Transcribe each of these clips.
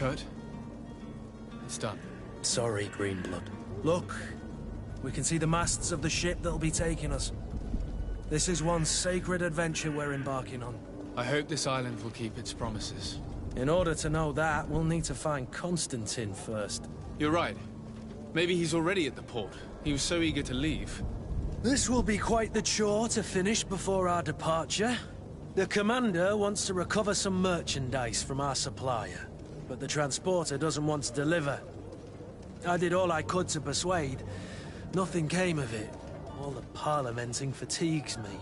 Kurt. It's done. Sorry, Greenblood. Look, we can see the masts of the ship that'll be taking us. This is one sacred adventure we're embarking on. I hope this island will keep its promises. In order to know that, we'll need to find Constantine first. You're right. Maybe he's already at the port. He was so eager to leave. This will be quite the chore to finish before our departure. The commander wants to recover some merchandise from our supplier, but the transporter doesn't want to deliver. I did all I could to persuade. Nothing came of it. All the parliamenting fatigues me.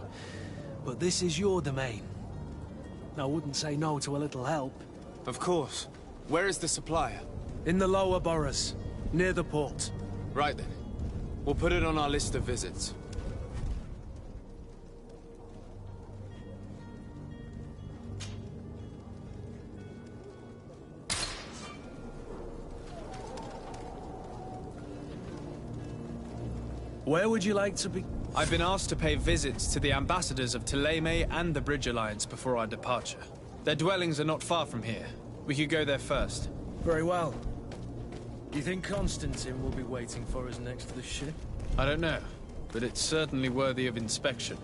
But this is your domain. I wouldn't say no to a little help. Of course. Where is the supplier? In the lower boroughs, near the port. Right then. We'll put it on our list of visits. Where would you like to be? I've been asked to pay visits to the ambassadors of Thélème and the Bridge Alliance before our departure. Their dwellings are not far from here. We could go there first. Very well. Do you think Constantine will be waiting for us next to the ship? I don't know, but it's certainly worthy of inspection.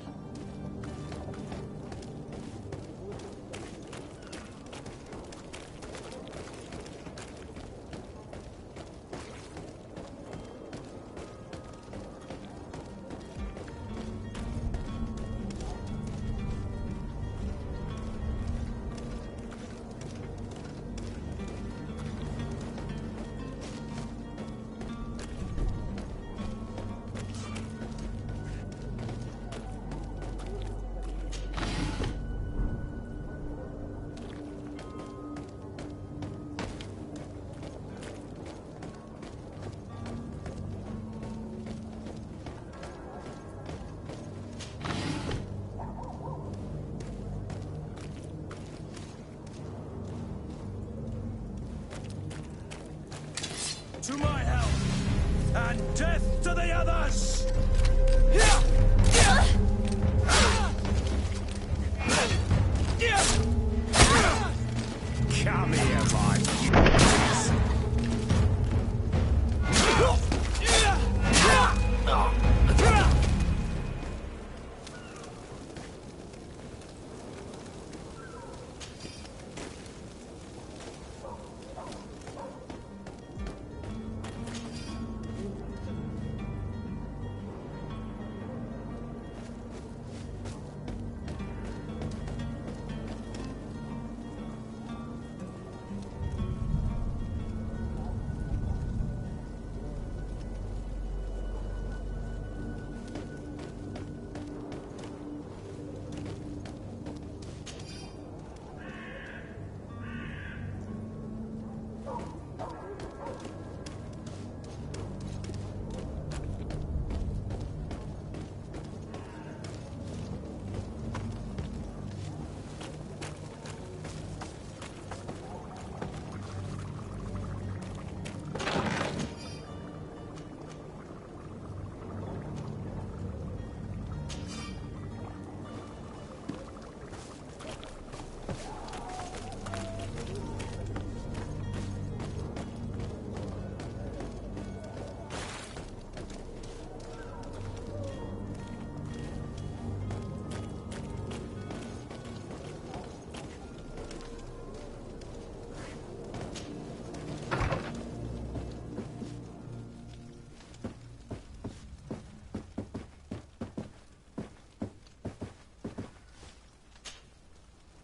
To my help, and death to the others! Come here, my kids!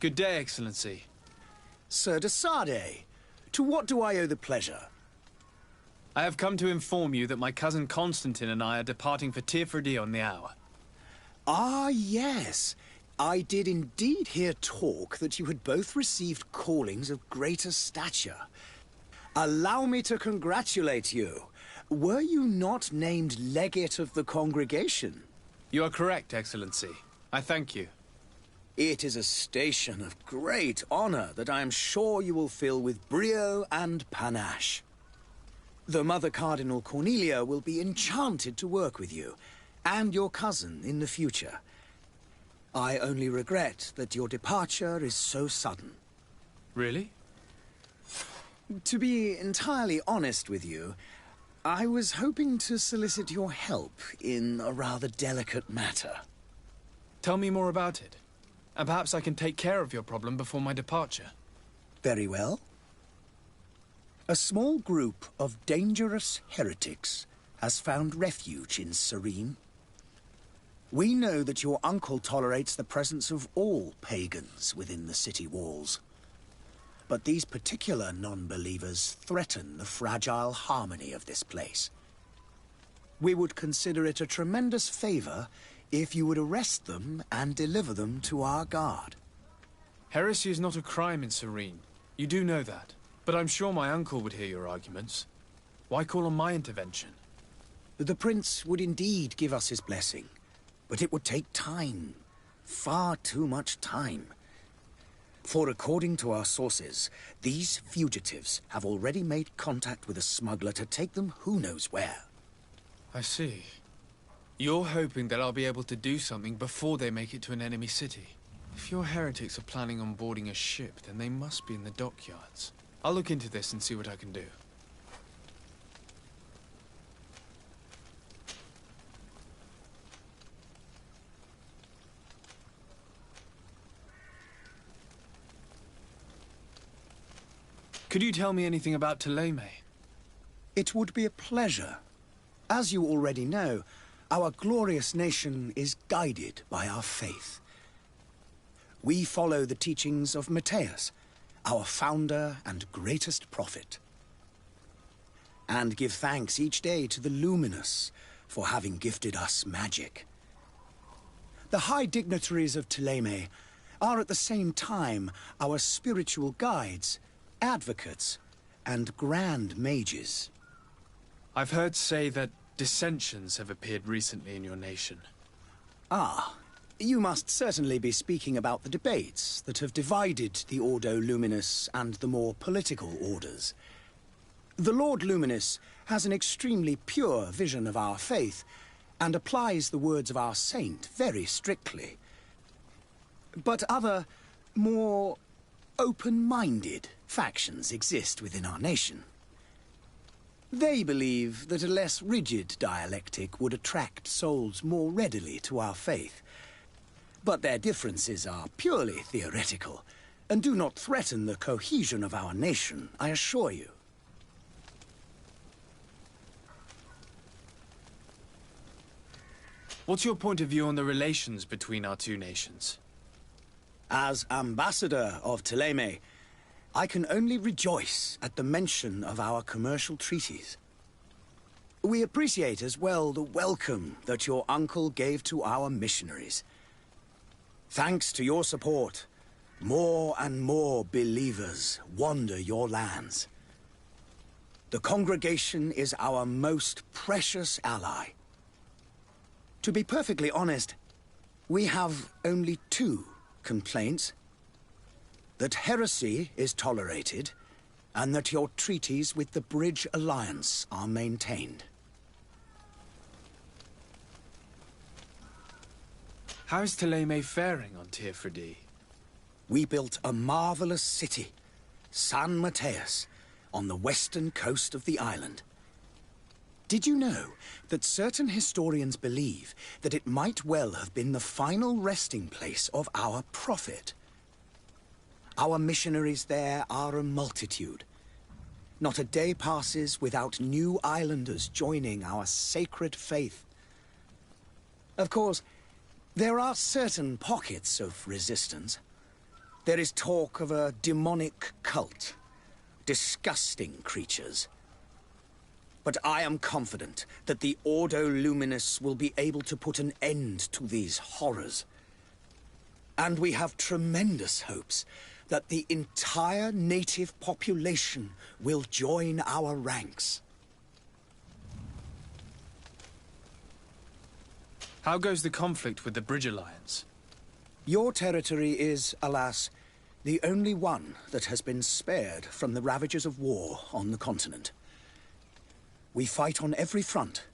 Good day, Excellency. Sir de Sade, to what do I owe the pleasure? I have come to inform you that my cousin Constantine and I are departing for Tirfredi on the hour. Ah, yes. I did indeed hear talk that you had both received callings of greater stature. Allow me to congratulate you. Were you not named legate of the congregation? You are correct, Excellency. I thank you. It is a station of great honor that I am sure you will fill with brio and panache. The Mother Cardinal Cornelia will be enchanted to work with you, and your cousin in the future. I only regret that your departure is so sudden. Really? To be entirely honest with you, I was hoping to solicit your help in a rather delicate matter. Tell me more about it, and perhaps I can take care of your problem before my departure. Very well. A small group of dangerous heretics has found refuge in Serene. We know that your uncle tolerates the presence of all pagans within the city walls. But these particular non-believers threaten the fragile harmony of this place. We would consider it a tremendous favor if you would arrest them and deliver them to our guard. Heresy is not a crime in Serene. You do know that. But I'm sure my uncle would hear your arguments. Why call on my intervention? The prince would indeed give us his blessing, but it would take time. Far too much time. For according to our sources, these fugitives have already made contact with a smuggler to take them who knows where. I see. You're hoping that I'll be able to do something before they make it to an enemy city. If your heretics are planning on boarding a ship, then they must be in the dockyards. I'll look into this and see what I can do. Could you tell me anything about Thélème? It would be a pleasure. As you already know, our glorious nation is guided by our faith. We follow the teachings of Matthias, our founder and greatest prophet, and give thanks each day to the Luminous for having gifted us magic. The high dignitaries of Thélème are at the same time our spiritual guides, advocates, and grand mages. I've heard say that dissensions have appeared recently in your nation. Ah, you must certainly be speaking about the debates that have divided the Ordo Luminous and the more political orders. The Lord Luminous has an extremely pure vision of our faith and applies the words of our saint very strictly. But other, more open-minded factions exist within our nation. They believe that a less rigid dialectic would attract souls more readily to our faith. But their differences are purely theoretical, and do not threaten the cohesion of our nation, I assure you. What's your point of view on the relations between our two nations? As ambassador of Thélème, I can only rejoice at the mention of our commercial treaties. We appreciate as well the welcome that your uncle gave to our missionaries. Thanks to your support, more and more believers wander your lands. The congregation is our most precious ally. To be perfectly honest, we have only two complaints. That heresy is tolerated, and that your treaties with the Bridge Alliance are maintained. How is Thélème faring on Teofridi? We built a marvelous city, San Matthias, on the western coast of the island. Did you know that certain historians believe that it might well have been the final resting place of our prophet? Our missionaries there are a multitude. Not a day passes without new islanders joining our sacred faith. Of course, there are certain pockets of resistance. There is talk of a demonic cult, disgusting creatures. But I am confident that the Ordo Luminous will be able to put an end to these horrors. And we have tremendous hopes that the entire native population will join our ranks. How goes the conflict with the Bridge Alliance? Your territory is, alas, the only one that has been spared from the ravages of war on the continent. We fight on every front,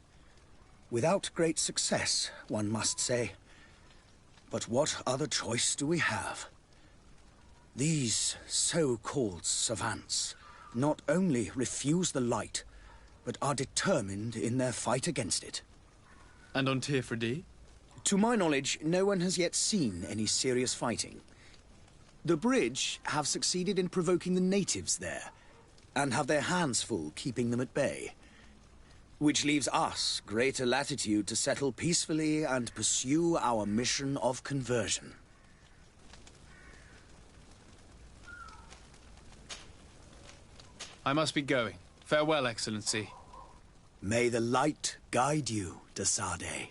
without great success, one must say. But what other choice do we have? These so-called savants not only refuse the light, but are determined in their fight against it. And on Tirfredi? To my knowledge, no one has yet seen any serious fighting. The bridge have succeeded in provoking the natives there, and have their hands full keeping them at bay. Which leaves us greater latitude to settle peacefully and pursue our mission of conversion. I must be going. Farewell, Excellency. May the light guide you, de Sade.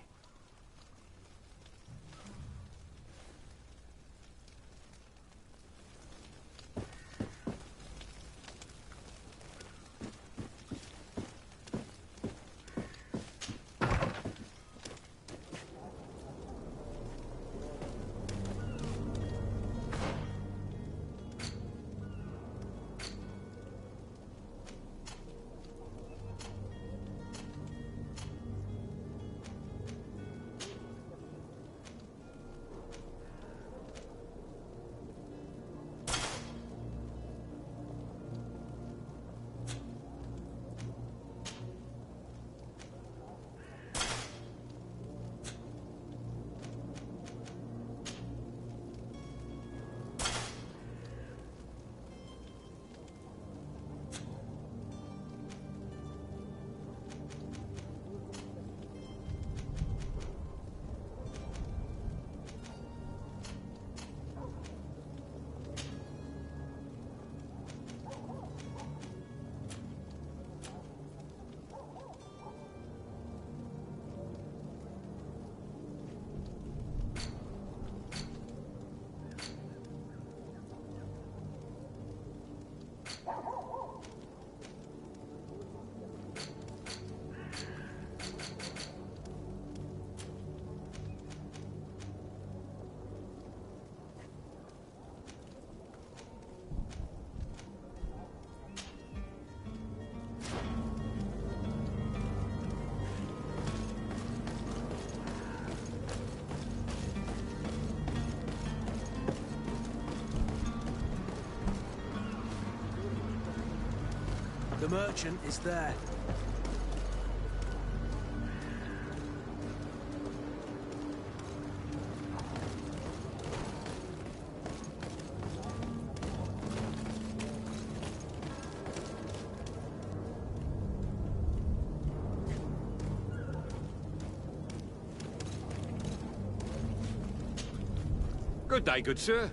The merchant is there. Good day, good sir.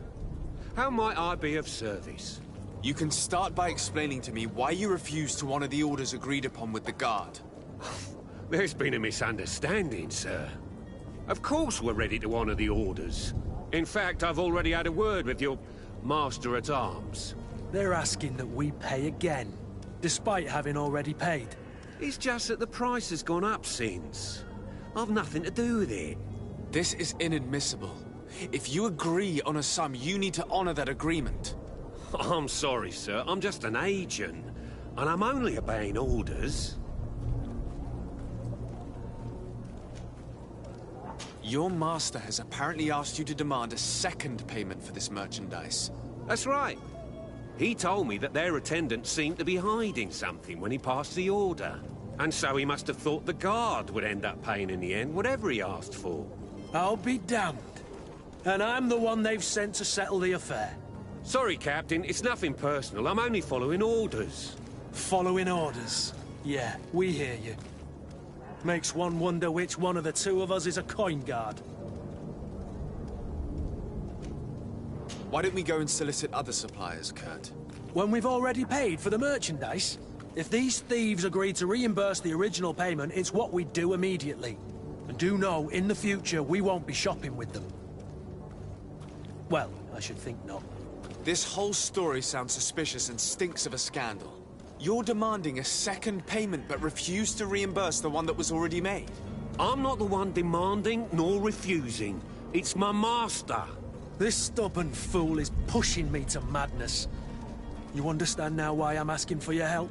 How might I be of service? You can start by explaining to me why you refused to honor the orders agreed upon with the guard. There's been a misunderstanding, sir. Of course we're ready to honor the orders. In fact, I've already had a word with your master-at-arms. They're asking that we pay again, despite having already paid. It's just that the price has gone up since. I've nothing to do with it. This is inadmissible. If you agree on a sum, you need to honor that agreement. I'm sorry, sir. I'm just an agent. And I'm only obeying orders. Your master has apparently asked you to demand a second payment for this merchandise. That's right. He told me that their attendant seemed to be hiding something when he passed the order. And so he must have thought the guard would end up paying in the end, whatever he asked for. I'll be damned. And I'm the one they've sent to settle the affair. Sorry, Captain. It's nothing personal. I'm only following orders. Following orders. Yeah, we hear you. Makes one wonder which one of the two of us is a coin guard. Why don't we go and solicit other suppliers, Kurt? When we've already paid for the merchandise? If these thieves agree to reimburse the original payment, it's what we do immediately. And do know, in the future, we won't be shopping with them. Well, I should think not. This whole story sounds suspicious and stinks of a scandal. You're demanding a second payment but refuse to reimburse the one that was already made. I'm not the one demanding nor refusing. It's my master. This stubborn fool is pushing me to madness. You understand now why I'm asking for your help?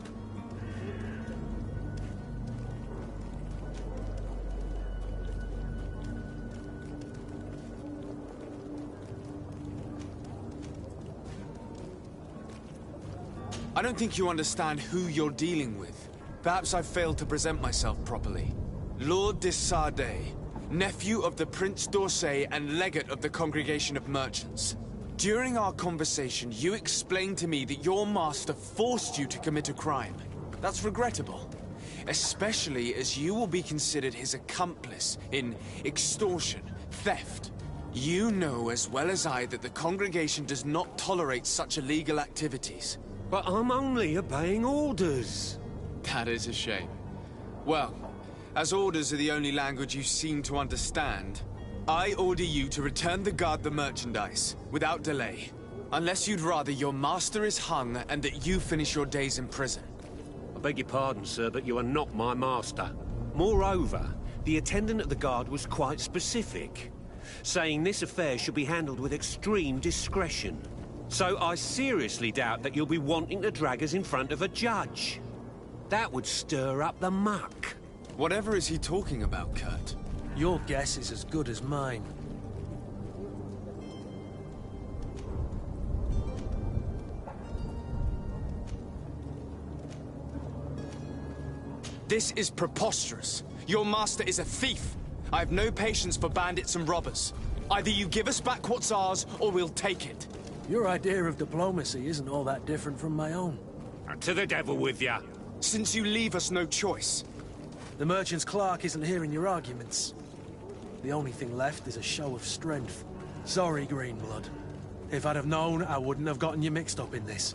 I don't think you understand who you're dealing with. Perhaps I failed to present myself properly. Lord de Sardet, nephew of the Prince d'Orsay and legate of the Congregation of Merchants. During our conversation, you explained to me that your master forced you to commit a crime. That's regrettable, especially as you will be considered his accomplice in extortion, theft. You know as well as I that the Congregation does not tolerate such illegal activities. But I'm only obeying orders. That is a shame. Well, as orders are the only language you seem to understand, I order you to return the guard the merchandise, without delay. Unless you'd rather your master is hung and that you finish your days in prison. I beg your pardon, sir, but you are not my master. Moreover, the attendant at the guard was quite specific, saying this affair should be handled with extreme discretion. So I seriously doubt that you'll be wanting to drag us in front of a judge. That would stir up the muck. Whatever is he talking about, Kurt? Your guess is as good as mine. This is preposterous. Your master is a thief. I have no patience for bandits and robbers. Either you give us back what's ours, or we'll take it. Your idea of diplomacy isn't all that different from my own. To the devil with ya. Since you leave us no choice. The merchant's clerk isn't hearing your arguments. The only thing left is a show of strength. Sorry, Greenblood. If I'd have known, I wouldn't have gotten you mixed up in this.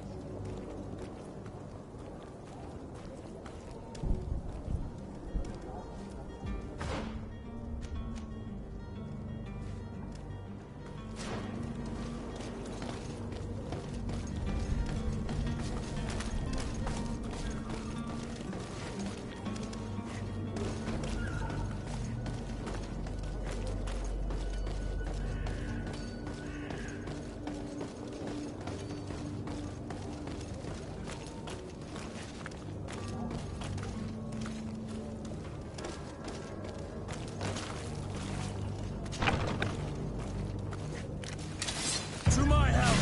To my help!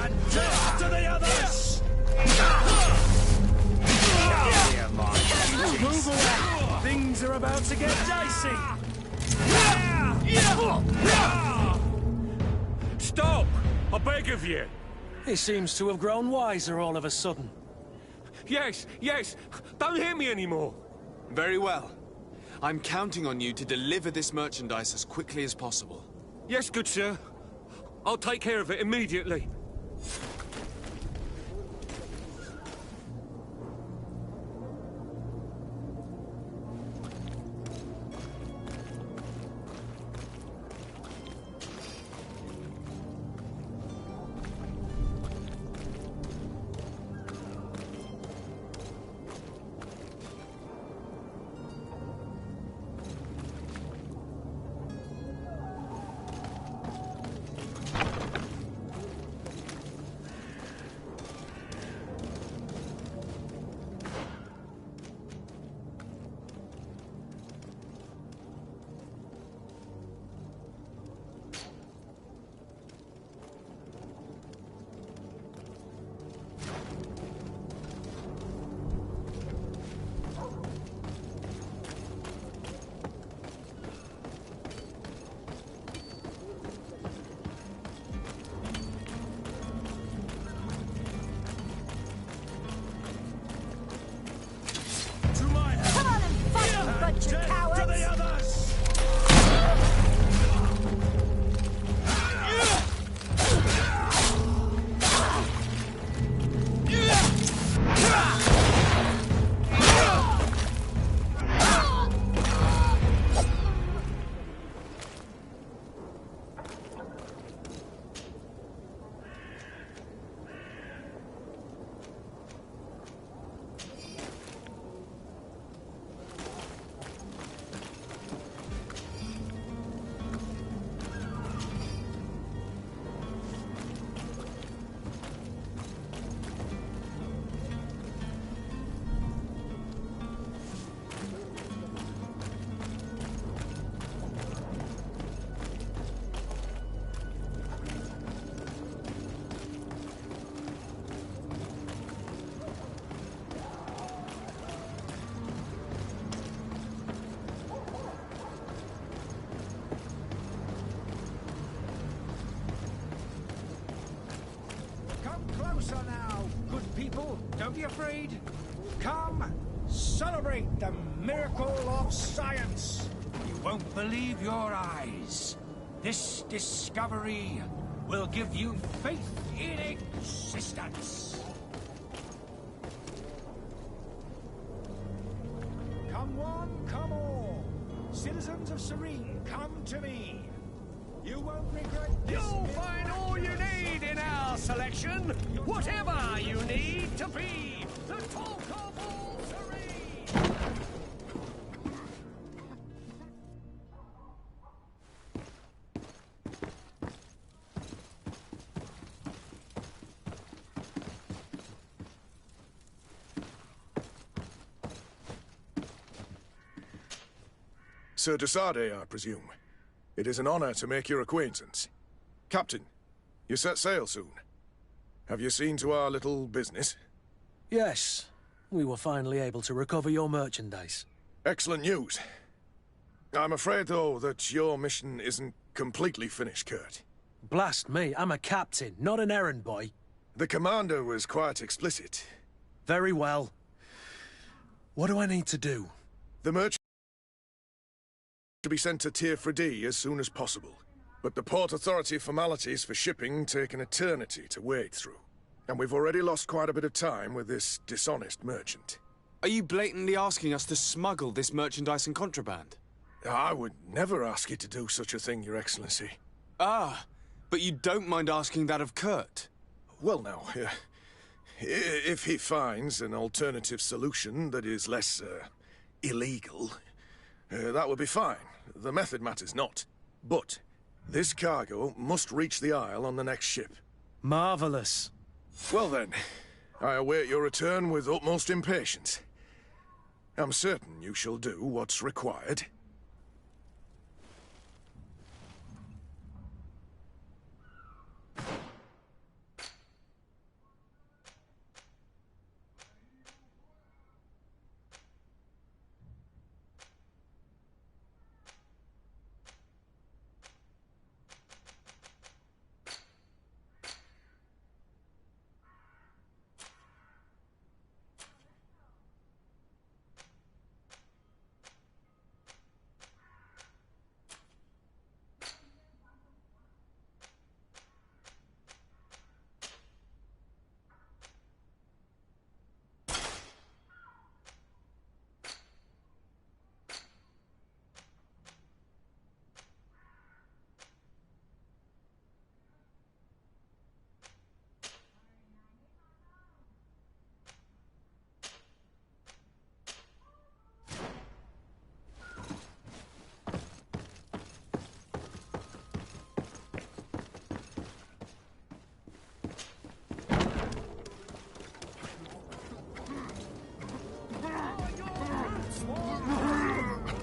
And death to the others! Move away! Things are about to get dicey! Stop! I beg of you! He seems to have grown wiser all of a sudden. Yes, yes! Don't hit me anymore! Very well. I'm counting on you to deliver this merchandise as quickly as possible. Yes, good sir. I'll take care of it immediately. be afraid. Come, celebrate the miracle of science. You won't believe your eyes. This discovery will give you faith in existence. Come one, come all. Citizens of Serene, come to me. You won't regret this. You'll find all you need in our selection. Whatever you need to be. The talk of all Serene. Sir Desade, I presume. It is an honor to make your acquaintance. Captain, you set sail soon. Have you seen to our little business? Yes. We were finally able to recover your merchandise. Excellent news. I'm afraid, though, that your mission isn't completely finished, Kurt. Blast me, I'm a captain, not an errand boy. The commander was quite explicit. Very well. What do I need to do? The merchant to be sent to Tier 4D as soon as possible. But the Port Authority formalities for shipping take an eternity to wade through. And we've already lost quite a bit of time with this dishonest merchant. Are you blatantly asking us to smuggle this merchandise and contraband? I would never ask you to do such a thing, Your Excellency. Ah, but you don't mind asking that of Kurt? Well now, if he finds an alternative solution that is less, illegal, that would be fine. The method matters not. But this cargo must reach the Isle on the next ship. Marvelous. Well then, I await your return with utmost impatience. I'm certain you shall do what's required.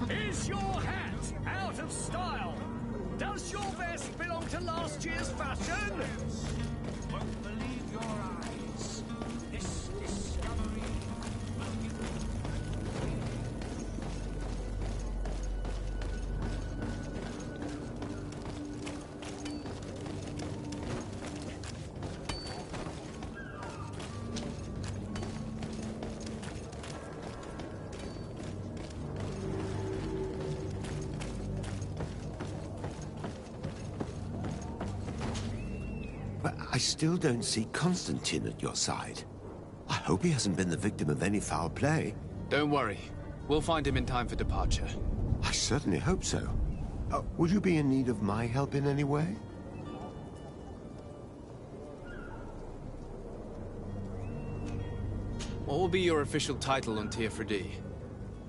Is your hat out of style? Does your vest belong to last year's fashion? Won't believe your eyes. This discovery will give But I still don't see Constantine at your side. I hope he hasn't been the victim of any foul play. Don't worry. We'll find him in time for departure. I certainly hope so. Would you be in need of my help in any way? What will be your official title on Tier 4D?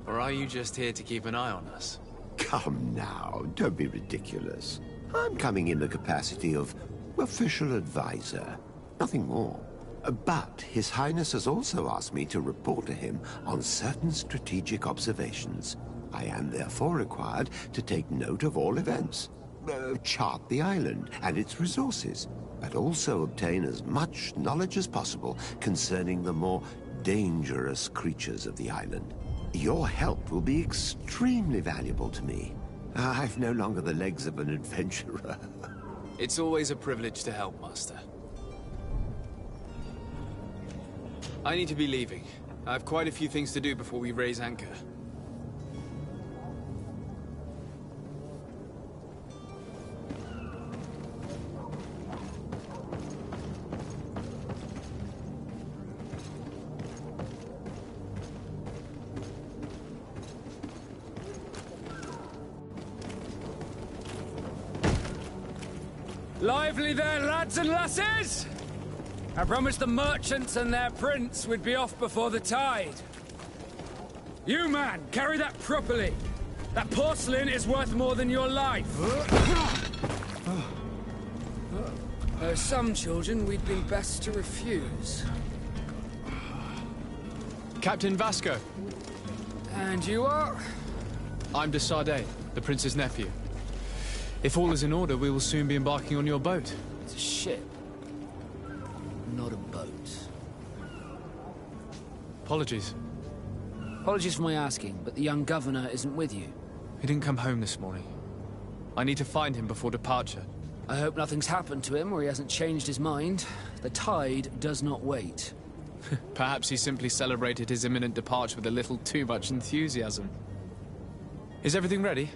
Or are you just here to keep an eye on us? Come now, don't be ridiculous. I'm coming in the capacity of official advisor, nothing more. But His Highness has also asked me to report to him on certain strategic observations. I am therefore required to take note of all events, chart the island and its resources, but also obtain as much knowledge as possible concerning the more dangerous creatures of the island. Your help will be extremely valuable to me. I've no longer the legs of an adventurer. It's always a privilege to help, Master. I need to be leaving. I have quite a few things to do before we raise anchor. Lively there, lads and lasses! I promised the merchants and their prince we'd be off before the tide. You, man, carry that properly. That porcelain is worth more than your life. There are some children we'd been best to refuse. Captain Vasco. And you are? I'm de Sardet, the prince's nephew. If all is in order, we will soon be embarking on your boat. It's a ship, not a boat. Apologies. Apologies for my asking, but the young governor isn't with you. He didn't come home this morning. I need to find him before departure. I hope nothing's happened to him or he hasn't changed his mind. The tide does not wait. Perhaps he simply celebrated his imminent departure with a little too much enthusiasm. Is everything ready?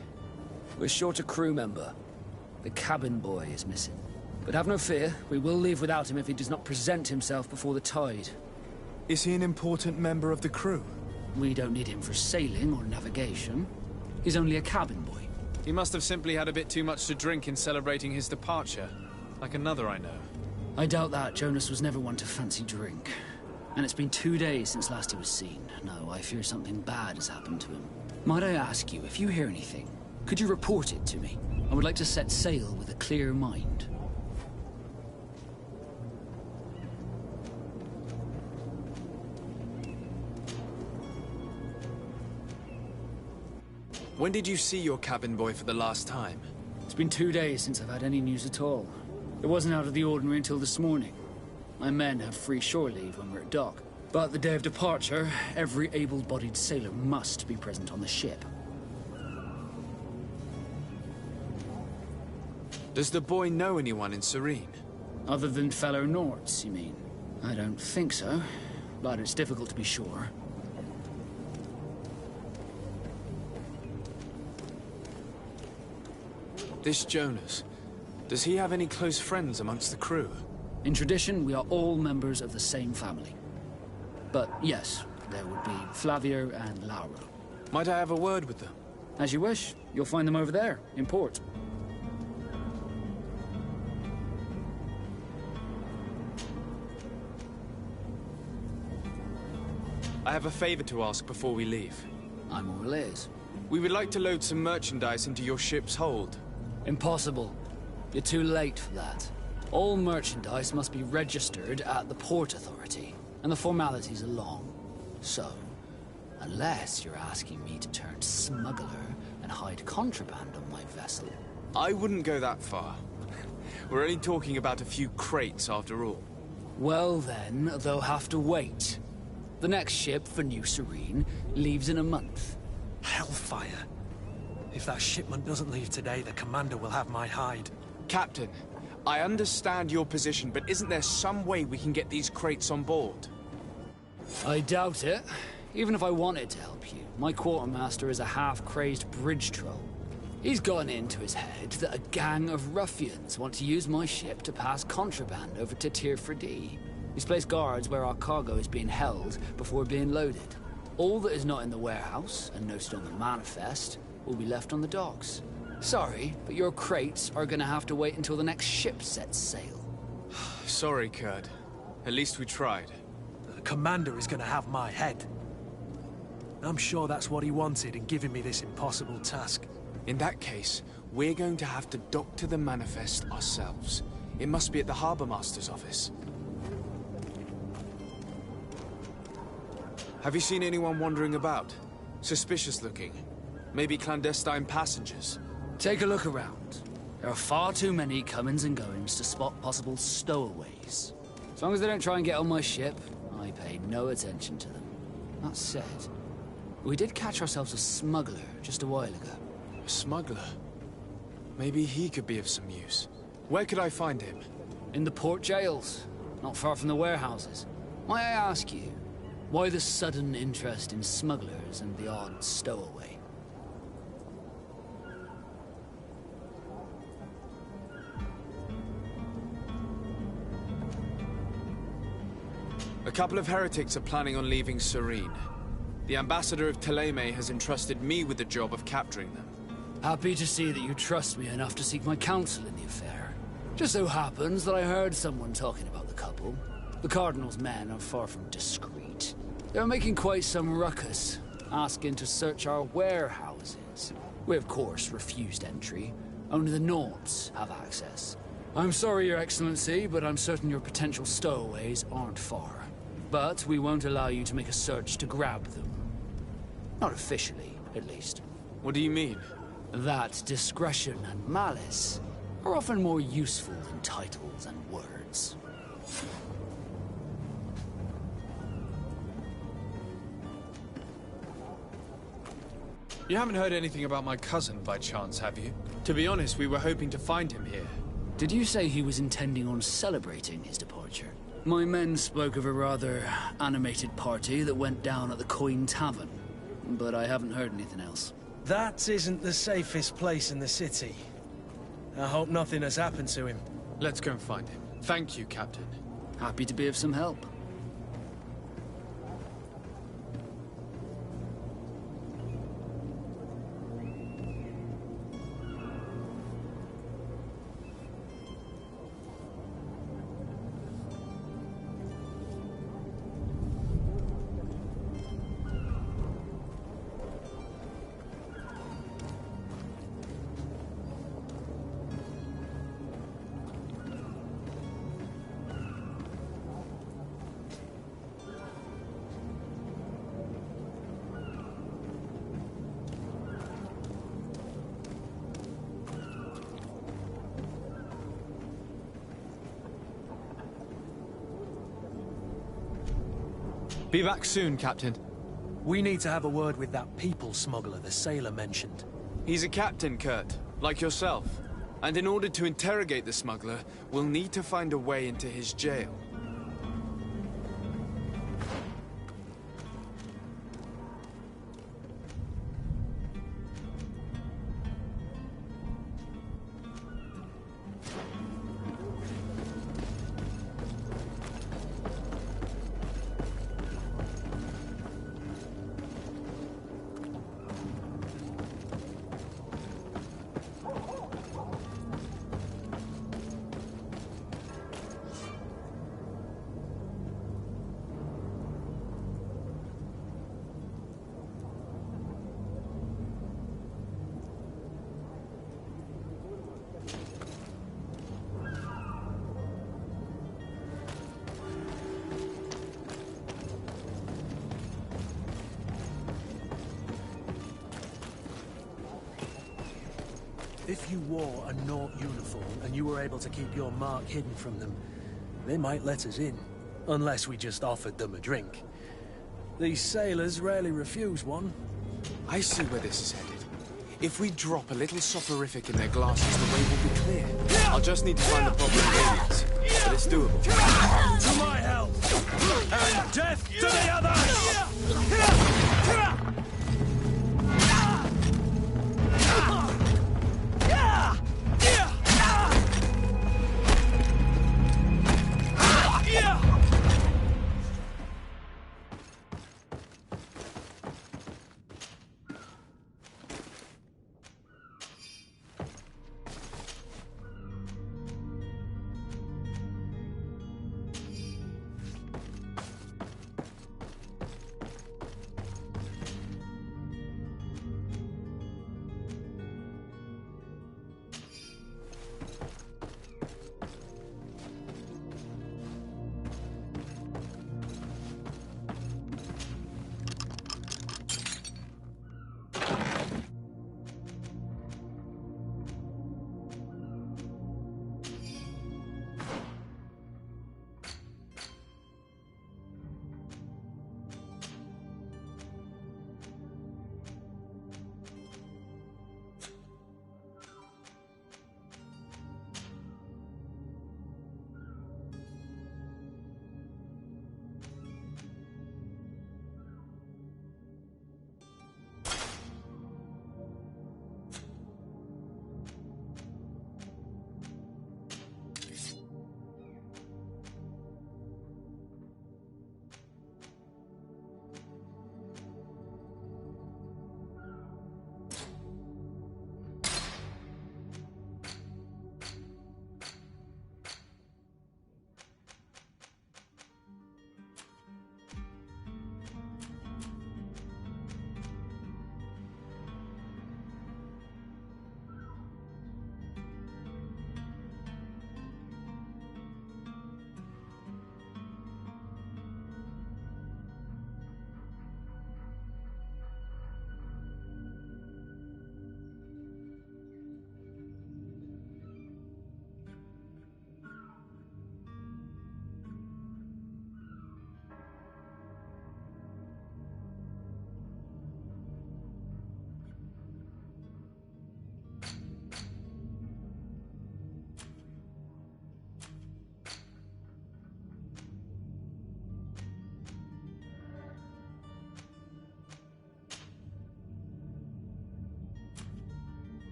We're short a crew member. The cabin boy is missing. But have no fear, we will leave without him if he does not present himself before the tide. Is he an important member of the crew? We don't need him for sailing or navigation. He's only a cabin boy. He must have simply had a bit too much to drink in celebrating his departure. Like another I know. I doubt that. Jonas was never one to fancy drink. And it's been 2 days since last he was seen. No, I fear something bad has happened to him. Might I ask you, if you hear anything, could you report it to me? I would like to set sail with a clear mind. When did you see your cabin boy for the last time? It's been 2 days since I've had any news at all. It wasn't out of the ordinary until this morning. My men have free shore leave when we're at dock. But the day of departure, every able-bodied sailor must be present on the ship. Does the boy know anyone in Serene? Other than fellow Nords, you mean? I don't think so, but it's difficult to be sure. This Jonas, does he have any close friends amongst the crew? In tradition, we are all members of the same family. But yes, there would be Flavio and Laura. Might I have a word with them? As you wish. You'll find them over there, in port. I have a favor to ask before we leave. I'm all ears. We would like to load some merchandise into your ship's hold. Impossible. You're too late for that. All merchandise must be registered at the Port Authority, and the formalities are long. So, unless you're asking me to turn smuggler and hide contraband on my vessel... I wouldn't go that far. We're only talking about a few crates after all. Well then, they'll have to wait. The next ship for New Serene leaves in a month. Hellfire. If that shipment doesn't leave today, the commander will have my hide. Captain, I understand your position, but isn't there some way we can get these crates on board? I doubt it. Even if I wanted to help you, my quartermaster is a half-crazed bridge troll. He's gotten into his head that a gang of ruffians want to use my ship to pass contraband over to Tirfredi. He's placed guards where our cargo is being held before being loaded. All that is not in the warehouse, and noted on the manifest, will be left on the docks. Sorry, but your crates are gonna have to wait until the next ship sets sail. Sorry, Kurd. At least we tried. The commander is gonna have my head. I'm sure that's what he wanted in giving me this impossible task. In that case, we're going to have to doctor the manifest ourselves. It must be at the Harbour Master's office. Have you seen anyone wandering about? Suspicious looking. Maybe clandestine passengers. Take a look around. There are far too many comings and goings to spot possible stowaways. As long as they don't try and get on my ship, I pay no attention to them. That said, we did catch ourselves a smuggler just a while ago. A smuggler? Maybe he could be of some use. Where could I find him? In the port jails, not far from the warehouses. Might I ask you, Why the sudden interest in smugglers and the odd stowaway? A couple of heretics are planning on leaving Serene. The ambassador of Thélème has entrusted me with the job of capturing them. Happy to see that you trust me enough to seek my counsel in the affair. Just so happens that I heard someone talking about the couple. The Cardinal's men are far from discreet. They're making quite some ruckus, asking to search our warehouses. We of course refused entry. Only the Nords have access. I'm sorry, Your Excellency, but I'm certain your potential stowaways aren't far. But we won't allow you to make a search to grab them. Not officially, at least. What do you mean? That discretion and malice are often more useful than titles and words. You haven't heard anything about my cousin by chance, have you? To be honest, we were hoping to find him here. Did you say he was intending on celebrating his departure? My men spoke of a rather animated party that went down at the Coin Tavern, but I haven't heard anything else. That isn't the safest place in the city. I hope nothing has happened to him. Let's go and find him. Thank you, Captain. Happy to be of some help. Be back soon, Captain. We need to have a word with that people smuggler the sailor mentioned. He's a captain, Kurt, like yourself. And in order to interrogate the smuggler, we'll need to find a way into his jail. If you wore a Nort uniform and you were able to keep your mark hidden from them, they might let us in. Unless we just offered them a drink. These sailors rarely refuse one. I see where this is headed. If we drop a little soporific in their glasses, the way will be clear. I'll just need to find the proper ingredients. But it's doable. To my help! And death to the others!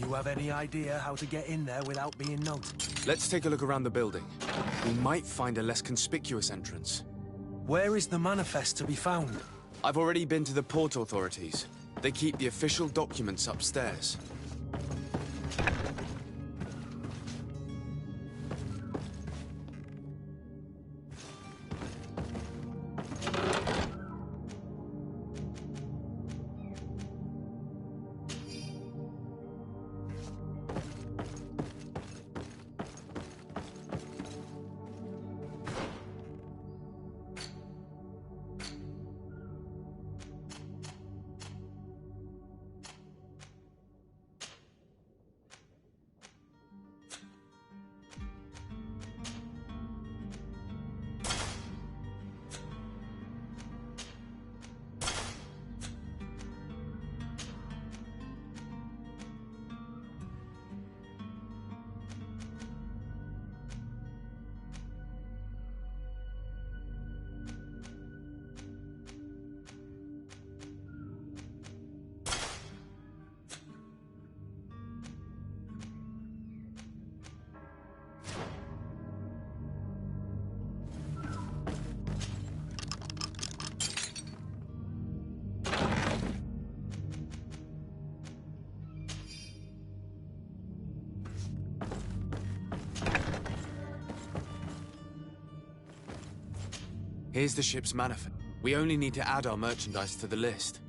You have any idea how to get in there without being noticed? Let's take a look around the building. We might find a less conspicuous entrance. Where is the manifest to be found? I've already been to the port authorities. They keep the official documents upstairs. Here's the ship's manifest. We only need to add our merchandise to the list.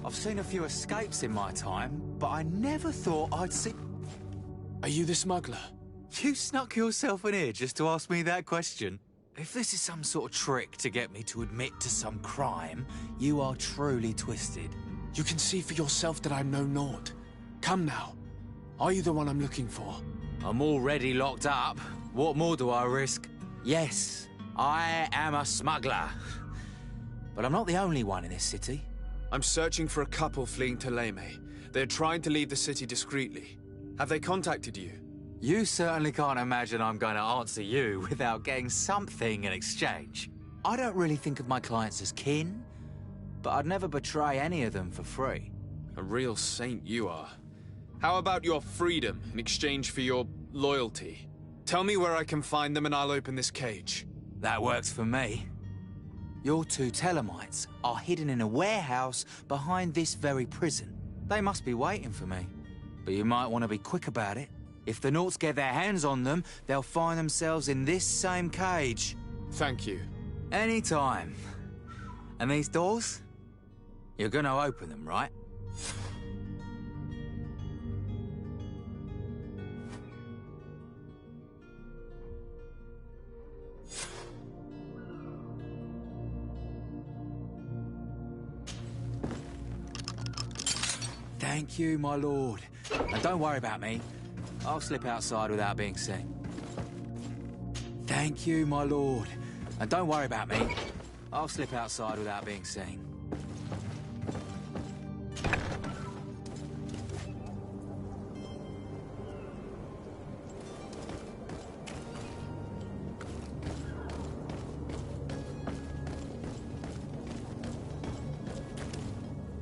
I've seen a few escapes in my time, but I never thought I'd see... Are you the smuggler? You snuck yourself in here just to ask me that question? If this is some sort of trick to get me to admit to some crime, you are truly twisted. You can see for yourself that I'm no naught. Come now. Are you the one I'm looking for? I'm already locked up. What more do I risk? Yes, I am a smuggler. But I'm not the only one in this city. I'm searching for a couple fleeing to Leme. They're trying to leave the city discreetly. Have they contacted you? You certainly can't imagine I'm going to answer you without getting something in exchange. I don't really think of my clients as kin, but I'd never betray any of them for free. A real saint you are. How about your freedom in exchange for your loyalty? Tell me where I can find them and I'll open this cage. That works for me. Your two Telemites are hidden in a warehouse behind this very prison. They must be waiting for me. But you might want to be quick about it. If the Nauts get their hands on them, they'll find themselves in this same cage. Thank you. Anytime. And these doors? You're gonna open them, right? Thank you, my lord. And don't worry about me. I'll slip outside without being seen. Thank you, my lord. And don't worry about me. I'll slip outside without being seen.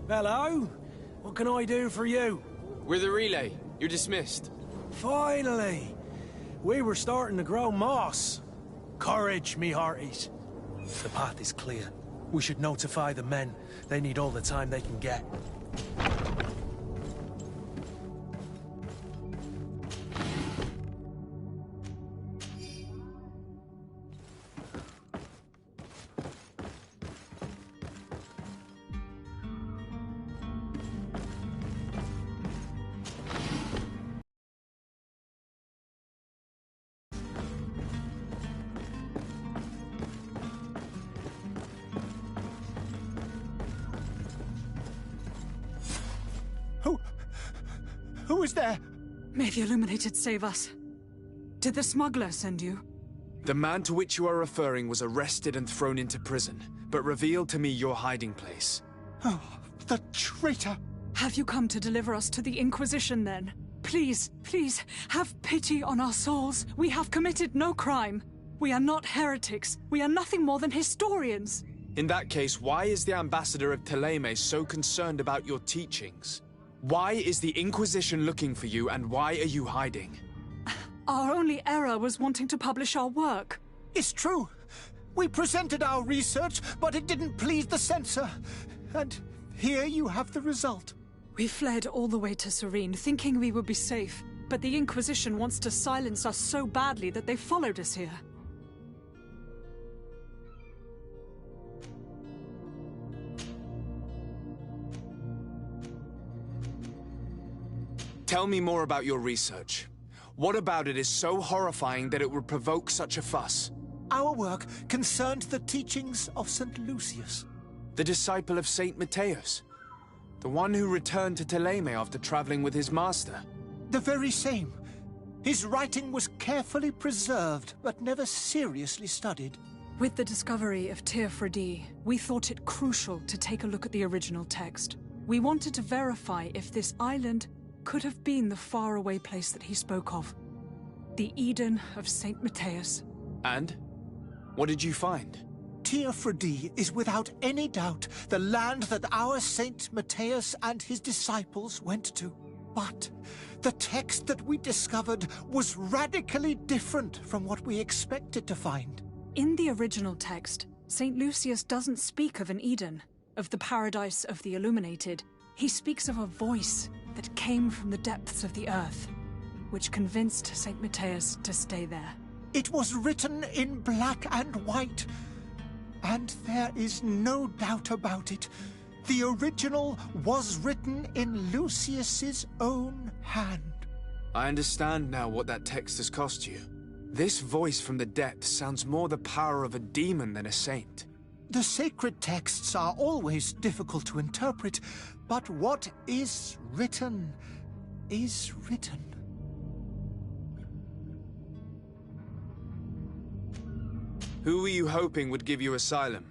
Hello? What can I do for you? We're the relay. You're dismissed. Finally! We were starting to grow moss. Courage, me hearties. The path is clear. We should notify the men. They need all the time they can get. Who is there? May the Illuminated save us. Did the smuggler send you? The man to which you are referring was arrested and thrown into prison, but revealed to me your hiding place. Oh, the traitor! Have you come to deliver us to the Inquisition, then? Please, please, have pity on our souls. We have committed no crime. We are not heretics. We are nothing more than historians. In that case, why is the ambassador of Thélème so concerned about your teachings? Why is the Inquisition looking for you, and why are you hiding? Our only error was wanting to publish our work. It's true. We presented our research, but it didn't please the censor. And here you have the result. We fled all the way to Serene, thinking we would be safe. But the Inquisition wants to silence us so badly that they followed us here. Tell me more about your research. What about it is so horrifying that it would provoke such a fuss? Our work concerned the teachings of St. Lucius. The disciple of Saint Matthias? The one who returned to Thélème after traveling with his master? The very same. His writing was carefully preserved, but never seriously studied. With the discovery of Teofredi, we thought it crucial to take a look at the original text. We wanted to verify if this island could have been the faraway place that he spoke of. The Eden of Saint Matthias. And? What did you find? Teofredi is without any doubt the land that our Saint Matthias and his disciples went to. But the text that we discovered was radically different from what we expected to find. In the original text, Saint Lucius doesn't speak of an Eden, of the paradise of the Illuminated. He speaks of a voice that came from the depths of the earth, which convinced Saint Matthias to stay there. It was written in black and white, and there is no doubt about it. The original was written in Lucius's own hand. I understand now what that text has cost you. This voice from the depths sounds more the power of a demon than a saint. The sacred texts are always difficult to interpret, but what is written is written. Who were you hoping would give you asylum?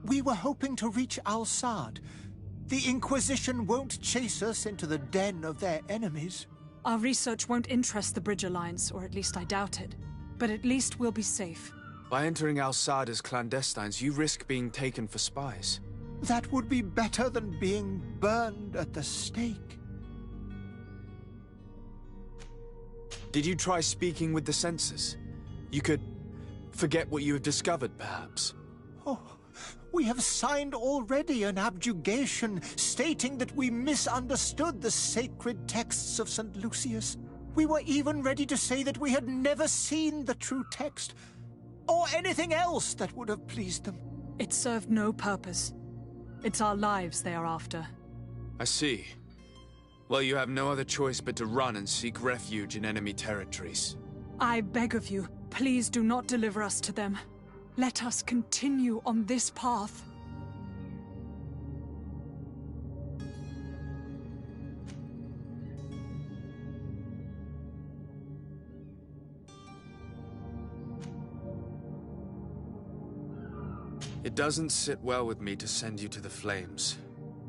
We were hoping to reach Al-Sad. The Inquisition won't chase us into the den of their enemies. Our research won't interest the Bridge Alliance, or at least I doubt it. But at least we'll be safe. By entering Al-Sad as clandestines, you risk being taken for spies. That would be better than being burned at the stake. Did you try speaking with the censors? You could forget what you have discovered, perhaps. Oh, we have signed already an abjugation stating that we misunderstood the sacred texts of St. Lucius. We were even ready to say that we had never seen the true text, or anything else that would have pleased them. It served no purpose. It's our lives they are after. I see. Well, you have no other choice but to run and seek refuge in enemy territories. I beg of you, please do not deliver us to them. Let us continue on this path. It doesn't sit well with me to send you to the flames.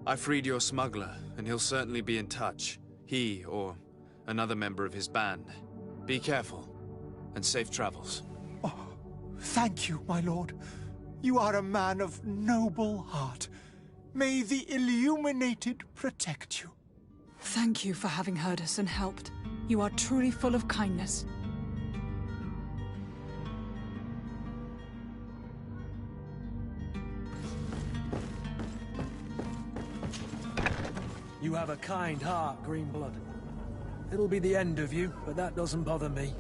I freed your smuggler, and he'll certainly be in touch. He, or another member of his band. Be careful, and safe travels. Oh, thank you, my lord. You are a man of noble heart. May the Illuminated protect you. Thank you for having heard us and helped. You are truly full of kindness. You have a kind heart, Greenblood. It'll be the end of you, but that doesn't bother me.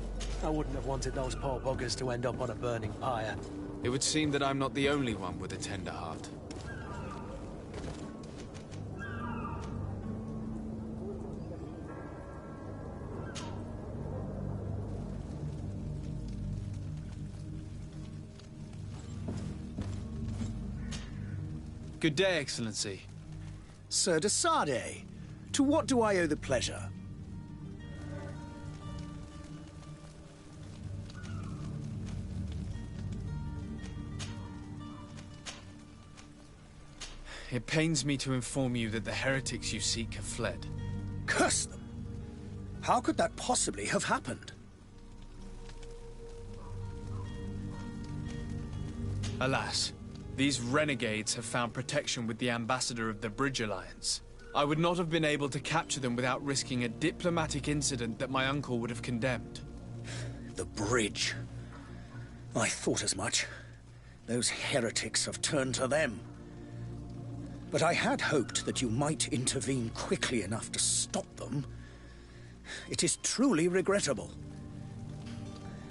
I wouldn't have wanted those poor buggers to end up on a burning pyre. It would seem that I'm not the only one with a tender heart. Good day, Excellency. Sir de Sardet, to what do I owe the pleasure? It pains me to inform you that the heretics you seek have fled. Curse them! How could that possibly have happened? Alas, these renegades have found protection with the ambassador of the Bridge Alliance. I would not have been able to capture them without risking a diplomatic incident that my uncle would have condemned. The bridge. I thought as much. Those heretics have turned to them. But I had hoped that you might intervene quickly enough to stop them. It is truly regrettable.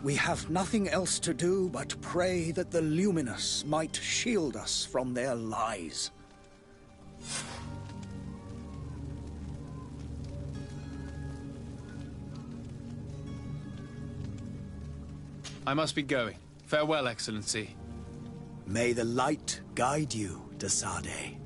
We have nothing else to do but pray that the Luminous might shield us from their lies. I must be going. Farewell, Excellency. May the light guide you, de Sardet.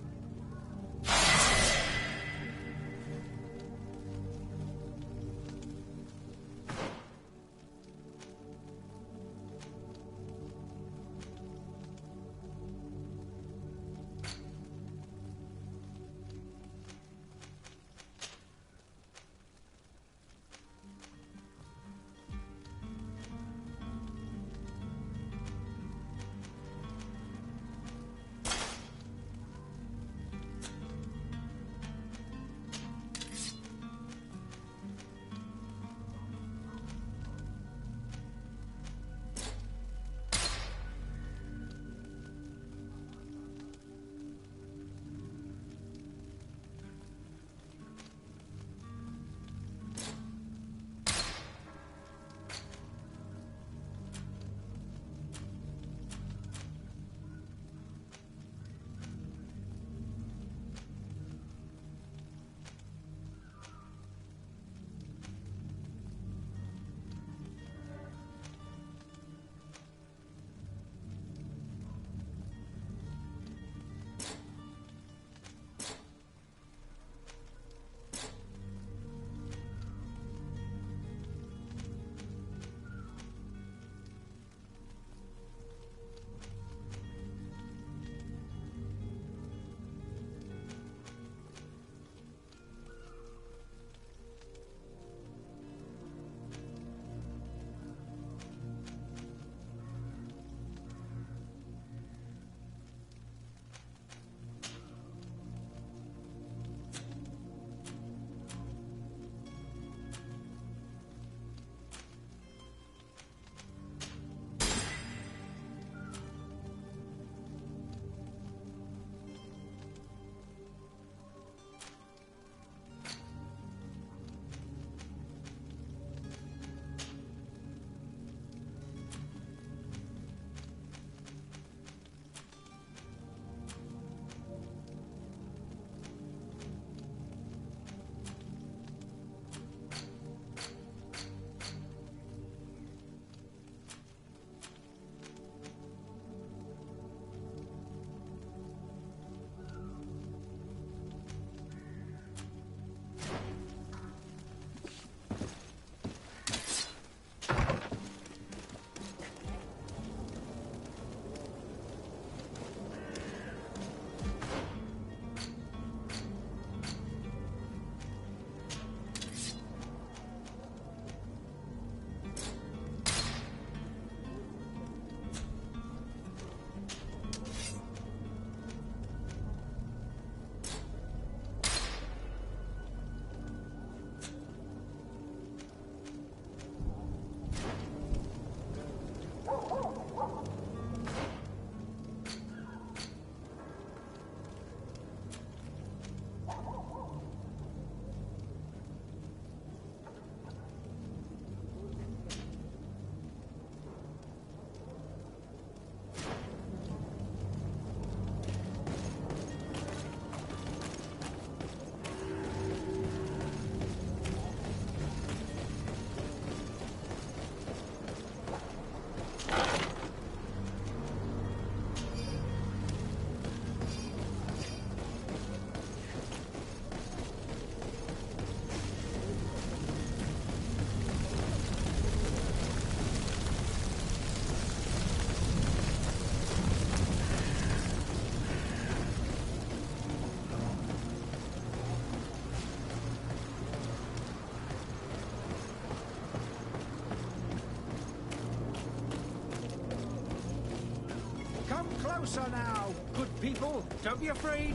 closer now, good people. Don't be afraid.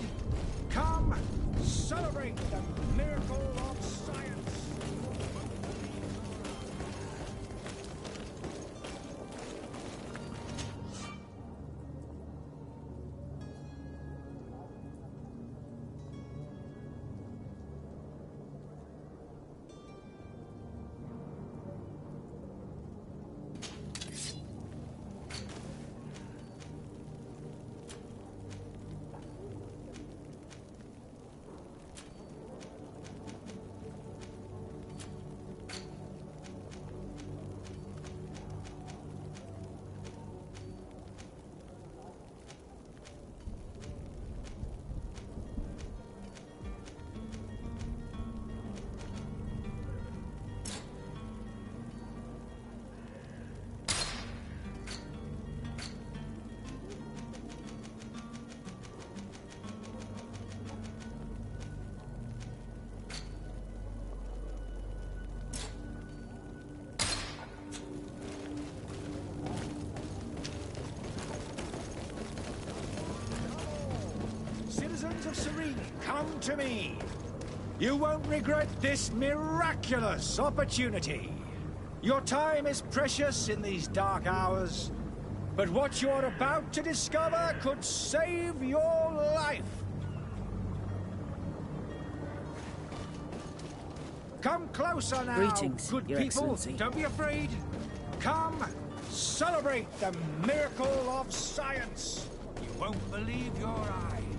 Come, celebrate the miracle of science. Citizens of Serene, come to me. You won't regret this miraculous opportunity. Your time is precious in these dark hours, but what you're about to discover could save your life. Come closer now, Greetings, good Your people. Excellency. Don't be afraid. Come, celebrate the miracle of science. You won't believe your eyes.